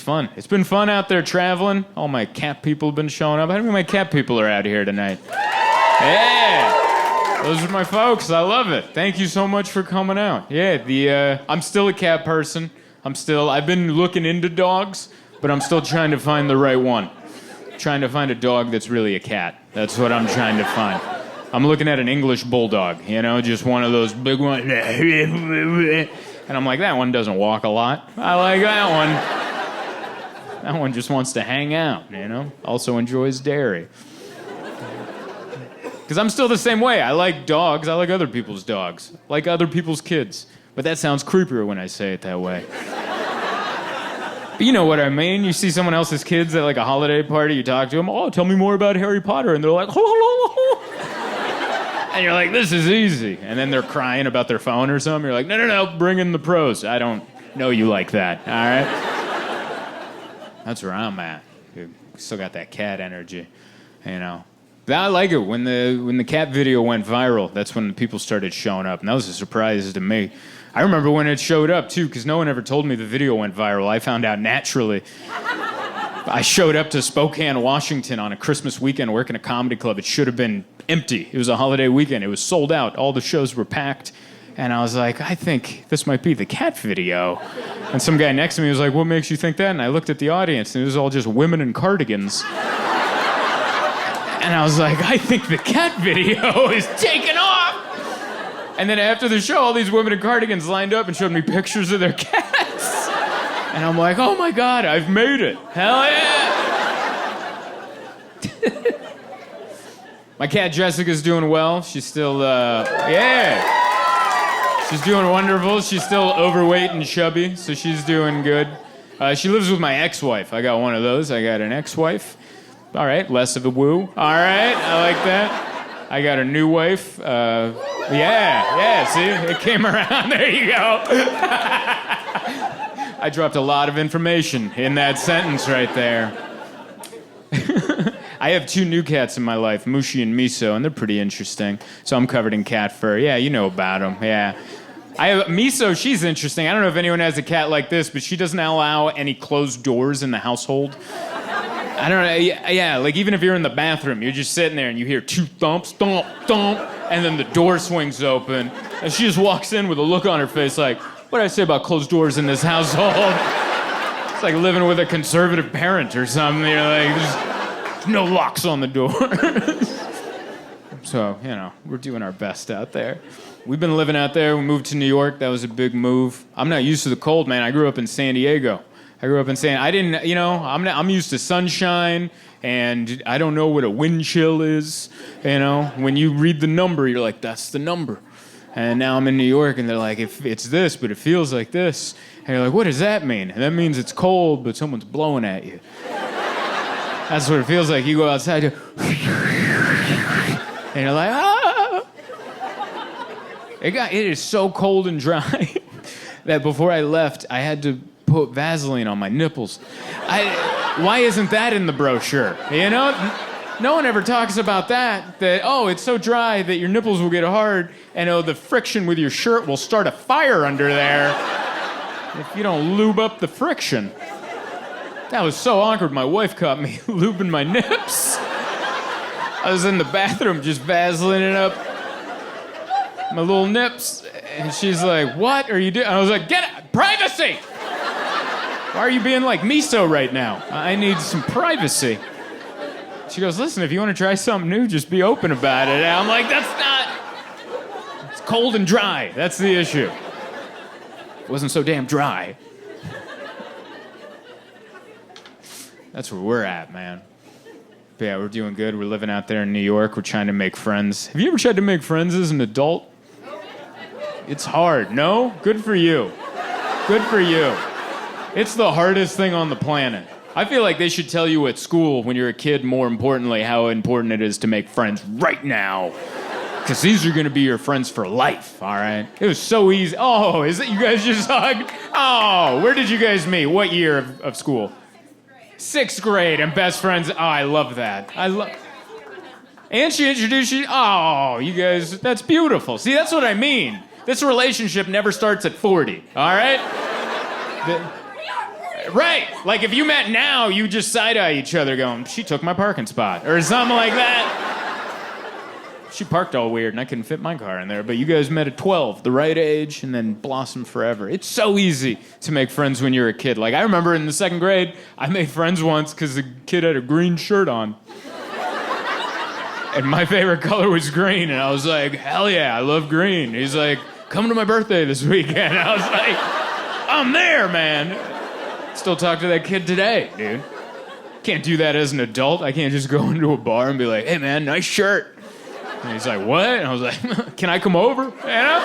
fun. It's been fun out there traveling. All my cat people have been showing up. How many of my cat people are out here tonight? Yeah! Those are my folks. I love it. Thank you so much for coming out. Yeah, I'm still a cat person. I've been looking into dogs, but I'm still trying to find the right one. Trying to find a dog that's really a cat. That's what I'm trying to find. I'm looking at an English bulldog, just one of those big ones. And I'm like, that one doesn't walk a lot. I like that one. That one just wants to hang out, Also enjoys dairy. Because I'm still the same way. I like dogs. I like other people's dogs. Like other people's kids. But that sounds creepier when I say it that way. But you know what I mean. You see someone else's kids at like a holiday party, you talk to them, oh, tell me more about Harry Potter. And they're like, and you're like, this is easy. And then they're crying about their phone or something. You're like, no, bring in the pros. I don't know you like that, all right? That's where I'm at. Still got that cat energy, I like it. When the cat video went viral, that's when the people started showing up. And that was a surprise to me. I remember when it showed up, too, because no one ever told me the video went viral. I found out naturally. I showed up to Spokane, Washington on a Christmas weekend working a comedy club. It should have been empty. It was a holiday weekend. It was sold out. All the shows were packed. And I was like, I think this might be the cat video. And some guy next to me was like, what makes you think that? And I looked at the audience, and it was all just women in cardigans. And I was like, I think the cat video is taking off. And then after the show, all these women in cardigans lined up and showed me pictures of their cats. And I'm like, oh my God, I've made it. Hell yeah. My cat Jessica's doing well. She's still, she's doing wonderful. She's still overweight and chubby, so she's doing good. She lives with my ex-wife. I got one of those. I got an ex-wife. All right, less of a woo. All right, I like that. I got a new wife. See, it came around. There you go. I dropped a lot of information in that sentence right there. I have 2 new cats in my life, Mushi and Miso, and they're pretty interesting. So I'm covered in cat fur. Yeah, you know about them. Yeah. I have Miso, she's interesting. I don't know if anyone has a cat like this, but she doesn't allow any closed doors in the household. I don't know, yeah, like even if you're in the bathroom, you're just sitting there and you hear 2 thumps, thump, thump, and then the door swings open, and she just walks in with a look on her face like, what did I say about closed doors in this household? It's like living with a conservative parent or something. You're like, there's no locks on the door. So, we're doing our best out there. We've been living out there. We moved to New York. That was a big move. I'm not used to the cold, man. I grew up in San Diego. I'm used to sunshine, and I don't know what a wind chill is. When you read the number, you're like, that's the number. And now I'm in New York, and they're like, if it's this, but it feels like this. And you're like, what does that mean? And that means it's cold, but someone's blowing at you. That's what it feels like. You go outside, and you're like, ah! It is so cold and dry that before I left, I had to put Vaseline on my nipples. Why isn't that in the brochure? No one ever talks about that, it's so dry that your nipples will get hard, and the friction with your shirt will start a fire under there if you don't lube up the friction. That was so awkward. My wife caught me lubing my nips. I was in the bathroom just Vaselining up my little nips, and she's like, what are you doing? I was like, get it! Privacy! Why are you being like Miso right now? I need some privacy. She goes, listen, if you want to try something new, just be open about it. And I'm like, it's cold and dry. That's the issue. It wasn't so damn dry. That's where we're at, man. But yeah, we're doing good. We're living out there in New York. We're trying to make friends. Have you ever tried to make friends as an adult? It's hard. No? Good for you. Good for you. It's the hardest thing on the planet. I feel like they should tell you at school when you're a kid, more importantly, how important it is to make friends right now. Because these are going to be your friends for life, all right? It was so easy. Oh, is it you guys just hugged? Oh, where did you guys meet? What year of school? 6th grade and best friends. Oh, I love that. And she introduced you. Oh, you guys, that's beautiful. See, that's what I mean. This relationship never starts at 40, all right? Right. Like if you met now, you just side-eye each other going, she took my parking spot, or something like that. She parked all weird and I couldn't fit my car in there, but you guys met at 12, the right age, and then blossomed forever. It's so easy to make friends when you're a kid. Like I remember in the 2nd grade, I made friends once because the kid had a green shirt on. And my favorite color was green, and I was like, hell yeah, I love green. He's like, come to my birthday this weekend. I was like, I'm there, man. Still talk to that kid today, dude. Can't do that as an adult. I can't just go into a bar and be like, hey man, nice shirt. And he's like, what? And I was like, can I come over? You know?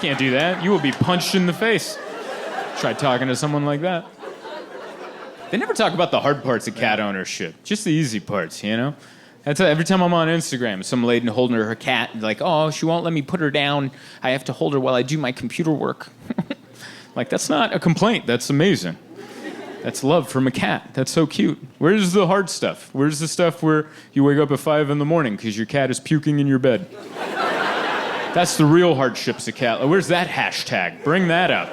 Can't do that. You will be punched in the face. Try talking to someone like that. They never talk about the hard parts of cat ownership. Just the easy parts, you know? That's every time I'm on Instagram, some lady holding her cat, like, oh, she won't let me put her down. I have to hold her while I do my computer work. Like, that's not a complaint. That's amazing. That's love from a cat. That's so cute. Where's the hard stuff? Where's the stuff where you wake up at 5 in the morning because your cat is puking in your bed? That's the real hardships of cat. Where's that hashtag? Bring that up.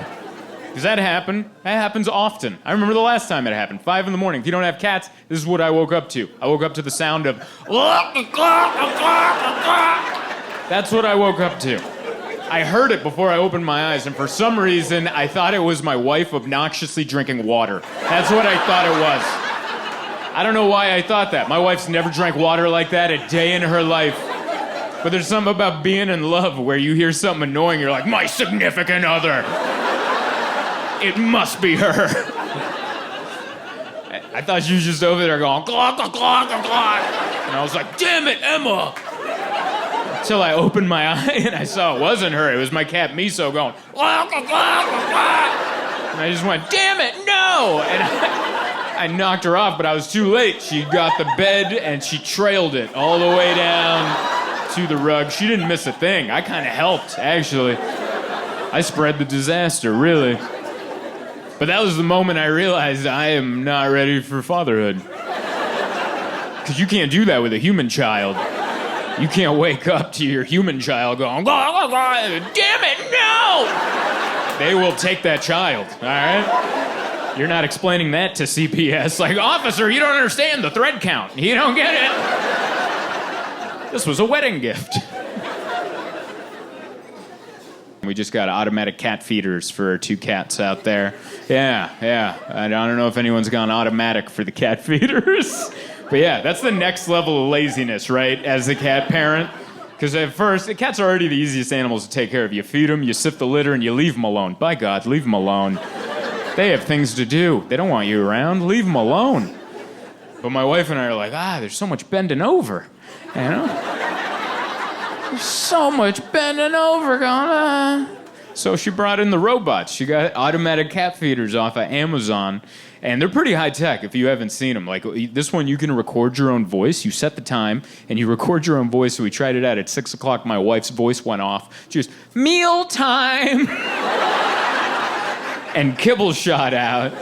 Does that happen? That happens often. I remember the last time it happened. 5 in the morning. If you don't have cats, this is what I woke up to. I woke up to the sound of... That's what I woke up to. I heard it before I opened my eyes, and for some reason, I thought it was my wife obnoxiously drinking water. That's what I thought it was. I don't know why I thought that. My wife's never drank water like that a day in her life. But there's something about being in love where you hear something annoying, you're like, my significant other. It must be her. I thought she was just over there going, glok, glok, glok, glok. And I was like, damn it, Emma. Until I opened my eye and I saw it wasn't her. It was my cat Miso going, glok, glok, glok, glok. And I just went, damn it, no. And I knocked her off, but I was too late. She got the bed and she trailed it all the way down to the rug. She didn't miss a thing. I kind of helped, actually. I spread the disaster, really. But that was the moment I realized I am not ready for fatherhood. Because you can't do that with a human child. You can't wake up to your human child going, damn it, no! They will take that child, all right? You're not explaining that to CPS. Like, officer, you don't understand the thread count. You don't get it. This was a wedding gift. We just got automatic cat feeders for our 2 cats out there. Yeah. I don't know if anyone's gone automatic for the cat feeders. But yeah, that's the next level of laziness, right? As a cat parent. Because at first, the cats are already the easiest animals to take care of. You feed them, you sift the litter, and you leave them alone. By God, leave them alone. They have things to do. They don't want you around. Leave them alone. But my wife and I are like, there's so much bending over. You know? There's so much bending over going on. So she brought in the robots. She got automatic cat feeders off of Amazon. And they're pretty high tech if you haven't seen them. Like this one, you can record your own voice. You set the time and you record your own voice. So we tried it out at 6 o'clock. My wife's voice went off. She was, meal time. And kibble shot out.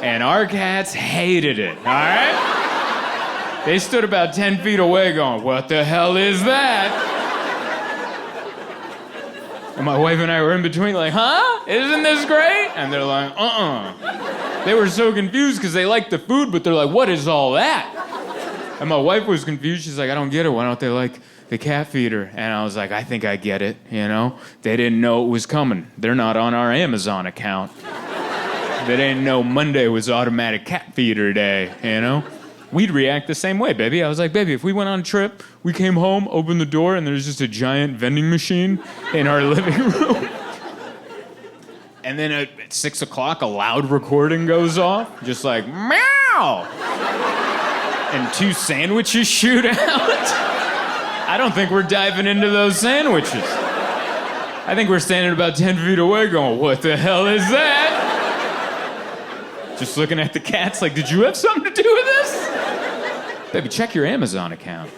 And our cats hated it, all right? They stood about 10 feet away going, what the hell is that? And my wife and I were in between like, huh? Isn't this great? And they're like, They were so confused because they liked the food, but they're like, what is all that? And my wife was confused. She's like, I don't get it. Why don't they like the cat feeder? And I was like, I think I get it, you know? They didn't know it was coming. They're not on our Amazon account. They didn't know Monday was automatic cat feeder day, you know? We'd react the same way, baby. I was like, baby, if we went on a trip, we came home, opened the door, and there's just a giant vending machine in our living room. And then at 6 o'clock, a loud recording goes off, just like, meow! And 2 sandwiches shoot out. I don't think we're diving into those sandwiches. I think we're standing about 10 feet away going, what the hell is that? Just looking at the cats like, did you have something to do with this? Baby, check your Amazon account.